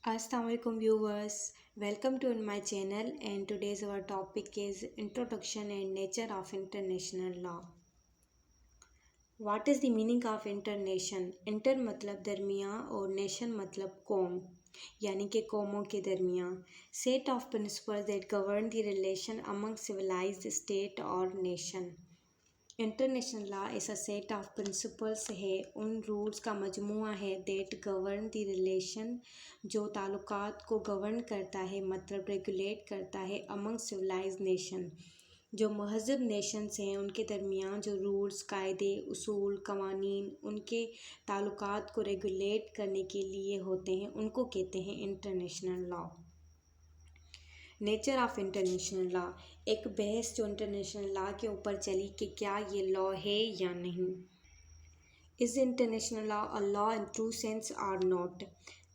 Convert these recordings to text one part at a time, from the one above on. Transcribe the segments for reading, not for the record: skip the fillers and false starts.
Assalamualaikum viewers, welcome to my channel and today's our topic is Introduction and Nature of International Law. What is the meaning of internation? Inter मतलब दरमिया और nation मतलब कौम यानी कि कौमों के दरमिया. Set of principles that govern the relation among civilised state और नेशन. इंटरनेशनल लॉ ऐसा सेट ऑफ प्रिंसिपल्स है, उन रूल्स का मजमूआ है दैट गवर्न द रिलेशन जो ताल्लुकात को गवर्न करता है, मतलब रेगुलेट करता है अमंग सिविलाइज नेशन जो महज़ब नेशंस हैं उनके दरमियान जो रूल्स कायदे उसूल कवानीन उनके ताल्लुकात को रेगुलेट करने के लिए होते हैं उनको कहते हैं international law. Nature of international law एक बहस जो इंटरनेशनल लॉ के ऊपर चली कि क्या ये लॉ है या नहीं. Is international law a law in true sense or not.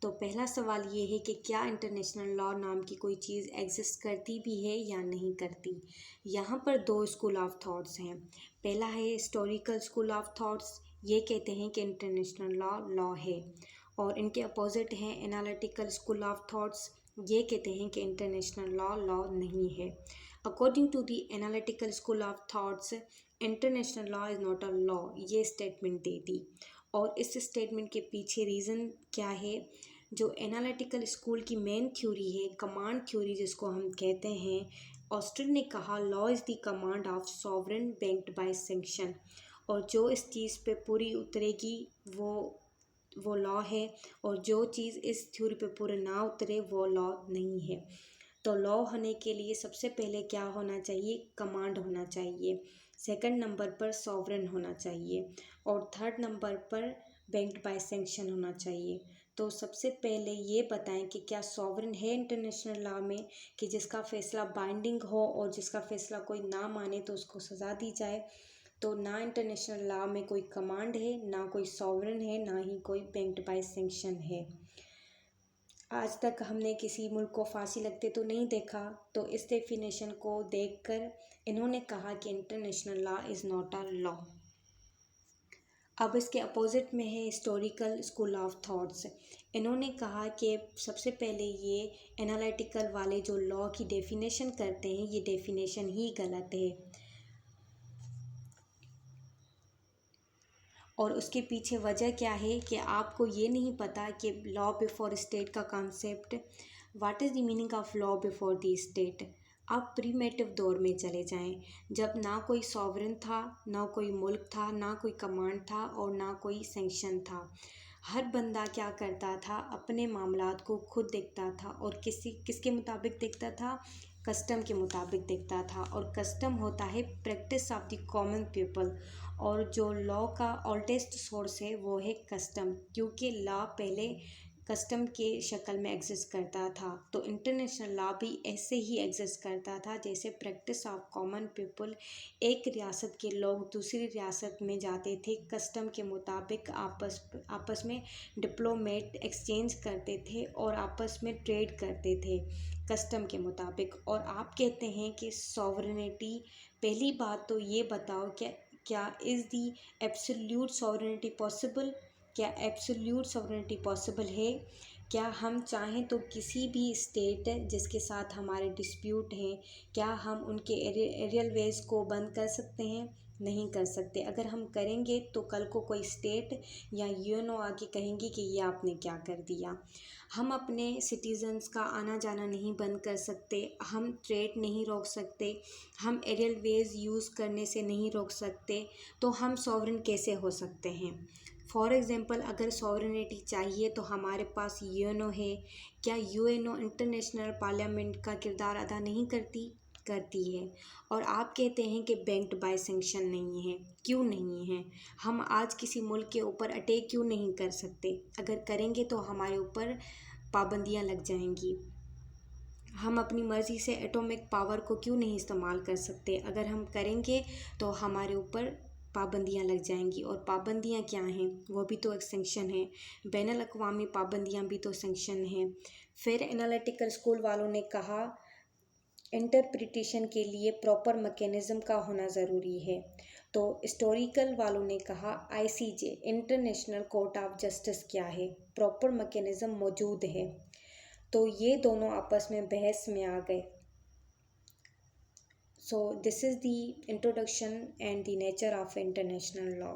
तो पहला सवाल ये है कि क्या इंटरनेशनल लॉ नाम की कोई चीज़ एग्जिस्ट करती भी है या नहीं करती. यहाँ पर दो स्कूल ऑफ थॉट्स हैं. पहला है हिस्टोरिकल स्कूल ऑफ थॉट्स, ये कहते हैं कि इंटरनेशनल लॉ लॉ है, और इनके अपोजिट हैं एनालिटिकल स्कूल ऑफ थॉट्स, ये कहते हैं कि इंटरनेशनल लॉ लॉ नहीं है. According to the analytical school of thoughts international law is not a law, ये स्टेटमेंट दे दी. और इस स्टेटमेंट के पीछे रीज़न क्या है. जो एनालिटिकल स्कूल की मेन थ्योरी है कमांड थ्योरी जिसको हम कहते हैं, ऑस्टिन ने कहा law is the command of sovereign backed by sanction, और जो इस चीज़ पे पूरी उतरेगी वो लॉ है, और जो चीज़ इस थ्योरी पे पूरे ना उतरे वो लॉ नहीं है. तो लॉ होने के लिए सबसे पहले क्या होना चाहिए, कमांड होना चाहिए. सेकंड नंबर पर सॉवरेन होना चाहिए, और थर्ड नंबर पर बैंक्ड बाय सैंक्शन होना चाहिए. तो सबसे पहले ये बताएं कि क्या सॉवरेन है इंटरनेशनल लॉ में कि जिसका फ़ैसला बाइंडिंग हो और जिसका फ़ैसला कोई ना माने तो उसको सज़ा दी जाए. तो ना इंटरनेशनल लॉ में कोई कमांड है, ना कोई सॉवरेन है, ना ही कोई बैंक्ड बाय सैंक्शन है. आज तक हमने किसी मुल्क को फांसी लगते तो नहीं देखा, तो इस डेफिनेशन को देखकर इन्होंने कहा कि international law is not a law. अब इसके अपोजिट में है हिस्टोरिकल स्कूल ऑफ थॉट्स. इन्होंने कहा कि सबसे पहले ये एनालिटिकल वाले जो लॉ की डेफिनेशन करते हैं ये डेफिनेशन ही गलत है, और उसके पीछे वजह क्या है कि आपको ये नहीं पता कि लॉ बिफोर स्टेट का concept, what is the meaning of law before the state. आप प्रीमेटिव दौर में चले जाएं जब ना कोई सॉवरेन था, ना कोई मुल्क था, ना कोई कमांड था और ना कोई सैंक्शन था. हर बंदा क्या करता था, अपने मामलात को खुद देखता था, और किसके मुताबिक देखता था, कस्टम के मुताबिक देखता था. और कस्टम होता है practice of the common people, और जो लॉ का ओल्डेस्ट सोर्स है वो है कस्टम, क्योंकि लॉ पहले कस्टम के शक्ल में एग्जिस्ट करता था. तो इंटरनेशनल लॉ भी ऐसे ही एग्जिस्ट करता था जैसे प्रैक्टिस ऑफ कॉमन पीपल. एक रियासत के लोग दूसरी रियासत में जाते थे, कस्टम के मुताबिक आपस में डिप्लोमेट एक्सचेंज करते थे और आपस में ट्रेड करते थे कस्टम के मुताबिक. और आप कहते हैं कि सॉवरेनिटी, पहली बात तो ये बताओ क्या is the absolute sovereignty possible, क्या एब्सोल्यूट सॉवरेनिटी पॉसिबल है. क्या हम चाहें तो किसी भी स्टेट जिसके साथ हमारे डिस्प्यूट हैं, क्या हम उनके एरियल वेज को बंद कर सकते हैं, नहीं कर सकते. अगर हम करेंगे तो कल को कोई स्टेट या यूएनओ आके कहेंगी कि ये आपने क्या कर दिया. हम अपने सिटीजन्स का आना जाना नहीं बंद कर सकते, हम ट्रेड नहीं रोक सकते, हम एरियल वेज यूज़ करने से नहीं रोक सकते, तो हम सॉवरेन कैसे हो सकते हैं. फॉर एग्ज़ाम्पल अगर सॉवरेनिटी चाहिए तो हमारे पास यूएनओ है. क्या यूएनओ इंटरनेशनल पार्लियामेंट का किरदार अदा नहीं करती है. और आप कहते हैं कि बैंक्ड बाय सैंक्शन नहीं है, क्यों नहीं है. हम आज किसी मुल्क के ऊपर अटैक क्यों नहीं कर सकते, अगर करेंगे तो हमारे ऊपर पाबंदियां लग जाएंगी. हम अपनी मर्ज़ी से एटॉमिक पावर को क्यों नहीं इस्तेमाल कर सकते, अगर हम करेंगे तो हमारे ऊपर पाबंदियां लग जाएंगी. और पाबंदियां क्या हैं, वो भी तो एक सैंक्शन है. बैनुल अक़वामी पाबंदियां भी तो सैंक्शन हैं. फिर एनालिटिकल स्कूल वालों ने कहा इंटरप्रिटेशन के लिए प्रॉपर मैकेनिज़्म का होना ज़रूरी है. तो हिस्टोरिकल वालों ने कहा ICJ international court of justice क्या है, प्रॉपर मैकेनिज़्म मौजूद है. तो ये दोनों आपस में बहस में आ गए। So this is the introduction and the nature of international law.